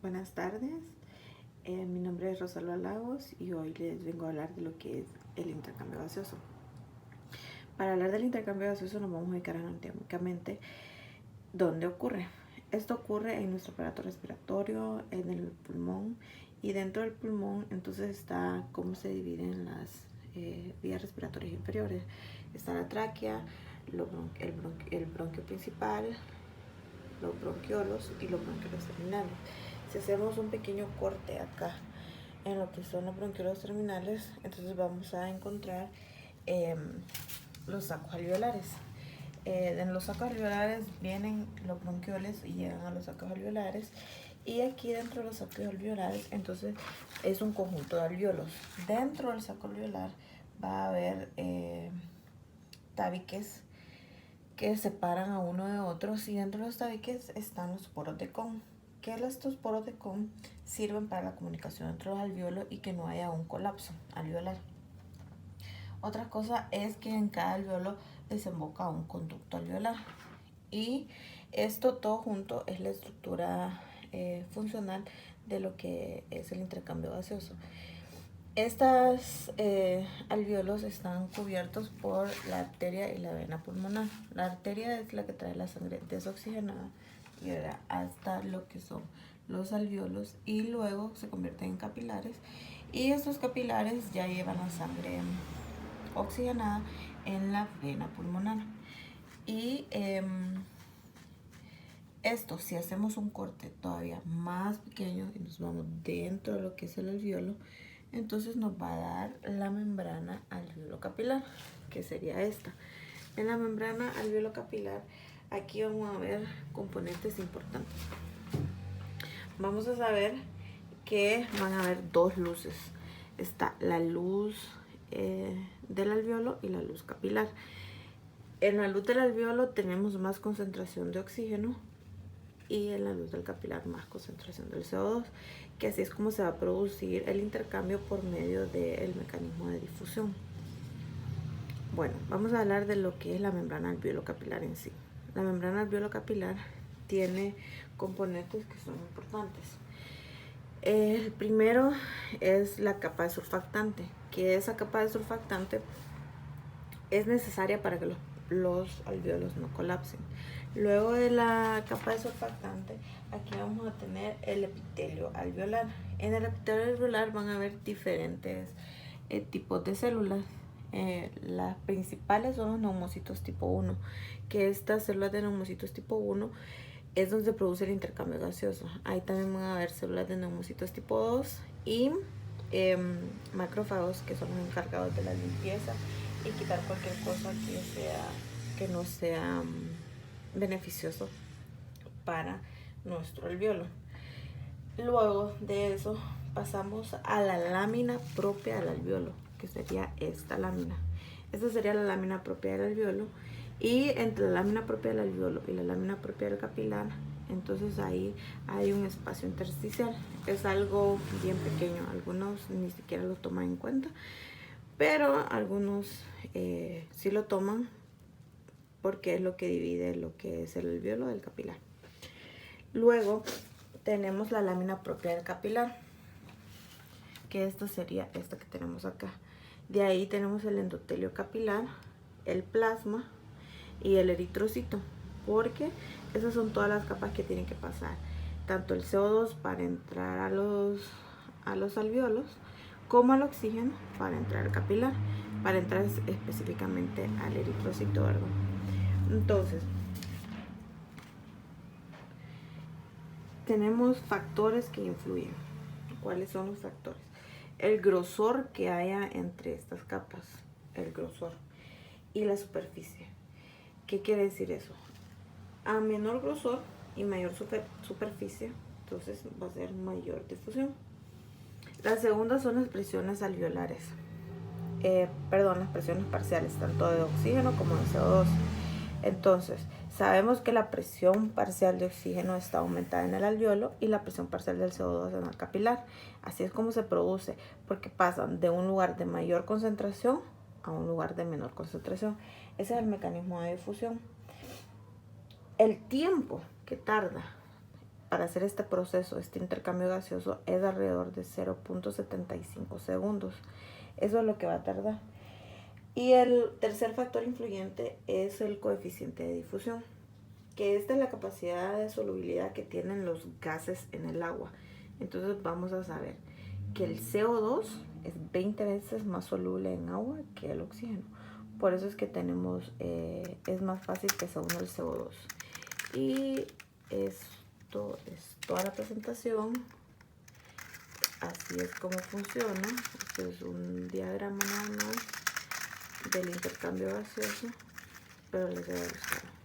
Buenas tardes, mi nombre es Rosalba Lagos y hoy les vengo a hablar de lo que es el intercambio gaseoso. Para hablar del intercambio gaseoso nos vamos a ubicar anatómicamente dónde ocurre. Esto ocurre en nuestro aparato respiratorio, en el pulmón, y dentro del pulmón entonces está cómo se dividen las vías respiratorias inferiores. Está la tráquea, el bronquio principal, los bronquiolos y los bronquiolos terminales. Si hacemos un pequeño corte acá en lo que son los bronquiolos terminales, entonces vamos a encontrar los sacos alveolares. En los sacos alveolares vienen los bronquioles y llegan a los sacos alveolares, y aquí dentro de los sacos alveolares entonces es un conjunto de alveolos. Dentro del saco alveolar va a haber tabiques que separan a uno de otros, y dentro de los tabiques están los poros de Kohn. Que estos poros de Kohn sirven para la comunicación entre los alveolos y que no haya un colapso alveolar. Otra cosa es que en cada alveolo desemboca un conducto alveolar, y esto todo junto es la estructura funcional de lo que es el intercambio gaseoso. Estos alveolos están cubiertos por la arteria y la vena pulmonar. La arteria es la que trae la sangre desoxigenada y llega hasta lo que son los alveolos, y luego se convierten en capilares, y estos capilares ya llevan la sangre oxigenada en la vena pulmonar. Y esto, si hacemos un corte todavía más pequeño y nos vamos dentro de lo que es el alveolo, entonces nos va a dar la membrana alveolo-capilar, que sería esta. En la membrana alveolo-capilar, aquí vamos a ver componentes importantes. Vamos a saber que van a haber dos luces. Está la luz del alveolo y la luz capilar. En la luz del alveolo tenemos más concentración de oxígeno, y en la luz del capilar más concentración del CO2, que así es como se va a producir el intercambio por medio del mecanismo de difusión. Bueno, vamos a hablar de lo que es la membrana alveolo-capilar en sí. La membrana alveolo-capilar tiene componentes que son importantes. El primero es la capa de surfactante, que esa capa de surfactante es necesaria para que los alveolos no colapsen. Luego de la capa de surfactante, aquí vamos a tener el epitelio alveolar. En el epitelio alveolar van a haber diferentes tipos de células. Las principales son los neumocitos tipo 1, que estas células de neumocitos tipo 1 es donde se produce el intercambio gaseoso. Ahí también van a haber células de neumocitos tipo 2 y macrófagos, que son los encargados de la limpieza y quitar cualquier cosa que no sea beneficioso para nuestro alveolo. Luego de eso pasamos a la lámina propia del alveolo, que sería esta lámina. Esta sería la lámina propia del alveolo, y entre la lámina propia del alveolo y la lámina propia del capilar, entonces ahí hay un espacio intersticial. Es algo bien pequeño, algunos ni siquiera lo toman en cuenta, pero algunos sí lo toman, porque es lo que divide lo que es el alveolo del capilar. Luego tenemos la lámina propia del capilar, que esto sería esta que tenemos acá. De ahí tenemos el endotelio capilar, el plasma y el eritrocito, porque esas son todas las capas que tienen que pasar, tanto el CO2 para entrar a los alveolos, como el oxígeno para entrar al capilar, para entrar específicamente al eritrocito, ¿verdad? Entonces, tenemos factores que influyen. ¿Cuáles son los factores? El grosor que haya entre estas capas, el grosor, y la superficie. ¿Qué quiere decir eso? A menor grosor y mayor superficie, entonces va a ser mayor difusión. La segunda son las presiones alveolares. Las presiones parciales, tanto de oxígeno como de CO2. Entonces, sabemos que la presión parcial de oxígeno está aumentada en el alveolo y la presión parcial del CO2 en el capilar. Así es como se produce, porque pasan de un lugar de mayor concentración a un lugar de menor concentración. Ese es el mecanismo de difusión. El tiempo que tarda para hacer este proceso, este intercambio gaseoso, es alrededor de 0.75 segundos. Eso es lo que va a tardar. Y el tercer factor influyente es el coeficiente de difusión, que esta es la capacidad de solubilidad que tienen los gases en el agua. Entonces vamos a saber que el CO2 es 20 veces más soluble en agua que el oxígeno. Por eso es que tenemos, es más fácil que se una el CO2. Y esto es toda la presentación. Así es como funciona. Este es un diagrama nada más del intercambio gaseoso. Espero les haya gustado.